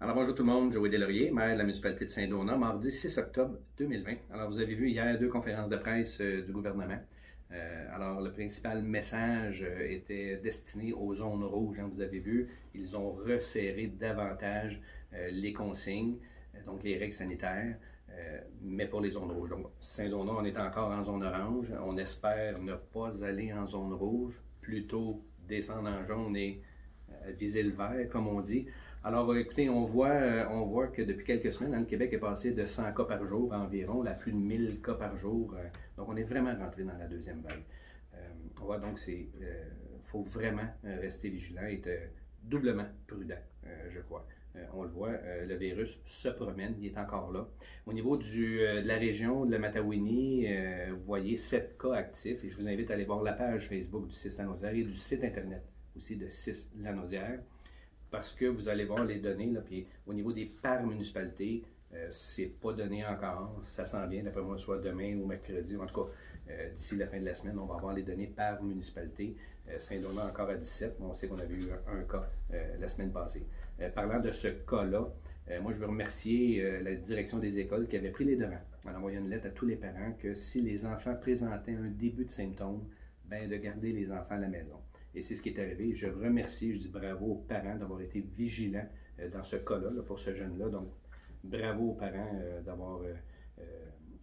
Alors bonjour tout le monde, Joël Deslauriers, maire de la municipalité de Saint-Donat, mardi 6 octobre 2020. Alors vous avez vu hier deux conférences de presse du gouvernement. Alors le principal message était destiné aux zones rouges. Vous avez vu, ils ont resserré davantage les consignes, donc les règles sanitaires, mais pour les zones rouges. Donc Saint-Donat, on est encore en zone orange. On espère ne pas aller en zone rouge, plutôt descendre en jaune et viser le vert, comme on dit. Alors, écoutez, on voit que depuis quelques semaines, le Québec est passé de 100 cas par jour environ à plus de 1000 cas par jour. Donc, on est vraiment rentré dans la deuxième vague. On voit donc qu'il faut vraiment rester vigilant et être doublement prudent, je crois. On le voit, le virus se promène, il est encore là. Au niveau de la région de la Matawini, vous voyez 7 cas actifs et je vous invite à aller voir la page Facebook du CIS Lanaudière et du site internet aussi de CIS Lanaudière, parce que vous allez voir les données, là, puis au niveau des par municipalités, c'est pas donné encore, ça s'en vient, d'après moi, soit demain ou mercredi, en tout cas, d'ici la fin de la semaine, on va avoir les données par municipalité. Saint-Donat encore à 17, mais on sait qu'on avait eu un cas la semaine passée. Parlant de ce cas-là, moi je veux remercier la direction des écoles qui avait pris les devants en envoyant une lettre à tous les parents que si les enfants présentaient un début de symptômes, ben de garder les enfants à la maison. Et c'est ce qui est arrivé. Je remercie, je dis bravo aux parents d'avoir été vigilants dans ce cas-là, pour ce jeune-là. Donc, bravo aux parents d'avoir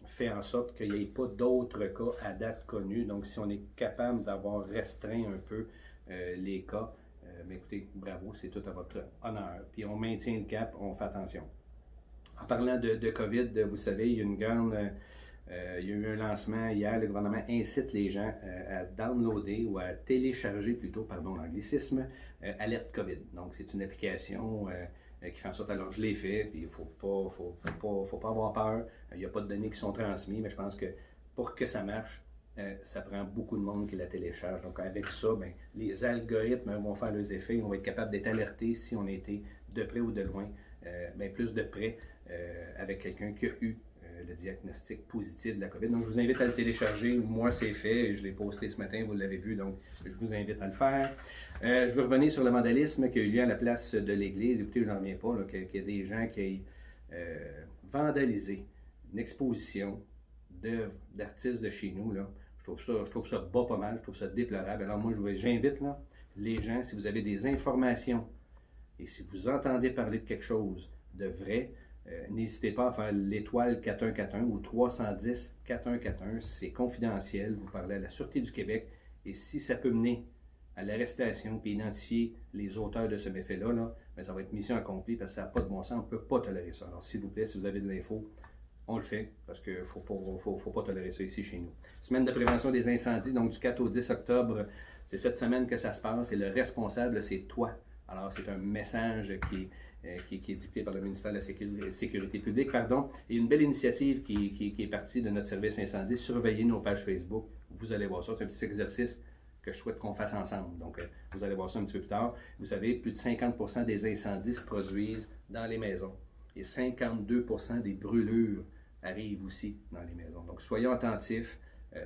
fait en sorte qu'il n'y ait pas d'autres cas à date connue. Donc, si on est capable d'avoir restreint un peu les cas, bien, écoutez, bravo, c'est tout à votre honneur. Puis on maintient le cap, on fait attention. En parlant de COVID, vous savez, il y a une grande... il y a eu un lancement hier, le gouvernement incite les gens à downloader ou à télécharger plutôt, pardon l'anglicisme, Alerte COVID. Donc c'est une application qui fait en sorte, alors je l'ai fait, puis il ne faut pas avoir peur, il n'y a pas de données qui sont transmises, mais je pense que pour que ça marche, ça prend beaucoup de monde qui la télécharge. Donc avec ça, bien, les algorithmes vont faire leurs effets, on va être capable d'être alerté si on a été de près ou de loin, bien, plus de près avec quelqu'un qui a eu le diagnostic positif de la COVID. Donc, je vous invite à le télécharger. Moi, c'est fait. Je l'ai posté ce matin, vous l'avez vu, donc je vous invite à le faire. Je veux revenir sur le vandalisme qui a eu lieu à la place de l'église. Écoutez, je n'en reviens pas, qu'il y a des gens qui aient vandalisé une exposition d'œuvres d'artistes de chez nous. Là. Je trouve ça bas pas mal, je trouve ça déplorable. Alors moi, j'invite les gens, si vous avez des informations et si vous entendez parler de quelque chose de vrai, n'hésitez pas à faire l'étoile 4141 ou 310 4141. C'est confidentiel. Vous parlez à la Sûreté du Québec. Et si ça peut mener à l'arrestation et identifier les auteurs de ce méfait-là, bien, ça va être mission accomplie parce que ça n'a pas de bon sens. On ne peut pas tolérer ça. Alors, s'il vous plaît, si vous avez de l'info, on le fait parce qu'il ne faut pas tolérer ça ici chez nous. Semaine de prévention des incendies, donc du 4 au 10 octobre, c'est cette semaine que ça se passe et le responsable, c'est toi. Alors, c'est un message qui est dicté par le ministère de la Sécurité publique, et une belle initiative qui est partie de notre service incendie. Surveillez nos pages Facebook, vous allez voir ça, c'est un petit exercice que je souhaite qu'on fasse ensemble. Donc, vous allez voir ça un petit peu plus tard. Vous savez, plus de 50% des incendies se produisent dans les maisons et 52% des brûlures arrivent aussi dans les maisons. Donc, soyons attentifs,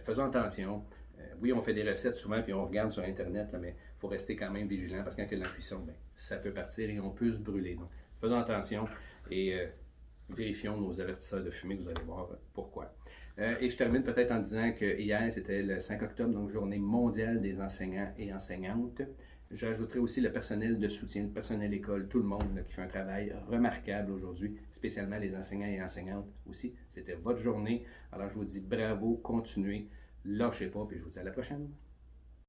faisons attention. Oui, on fait des recettes souvent, puis on regarde sur Internet, mais il faut rester quand même vigilant, parce que quand il y a de la cuisson, bien, ça peut partir et on peut se brûler. Donc, faisons attention et vérifions nos avertisseurs de fumée, vous allez voir pourquoi. Et je termine peut-être en disant que hier, c'était le 5 octobre, donc journée mondiale des enseignants et enseignantes. J'ajouterai aussi le personnel de soutien, le personnel école, tout le monde qui fait un travail remarquable aujourd'hui, spécialement les enseignants et enseignantes aussi. C'était votre journée. Alors, je vous dis bravo, continuez, lâchez pas, puis je vous dis à la prochaine.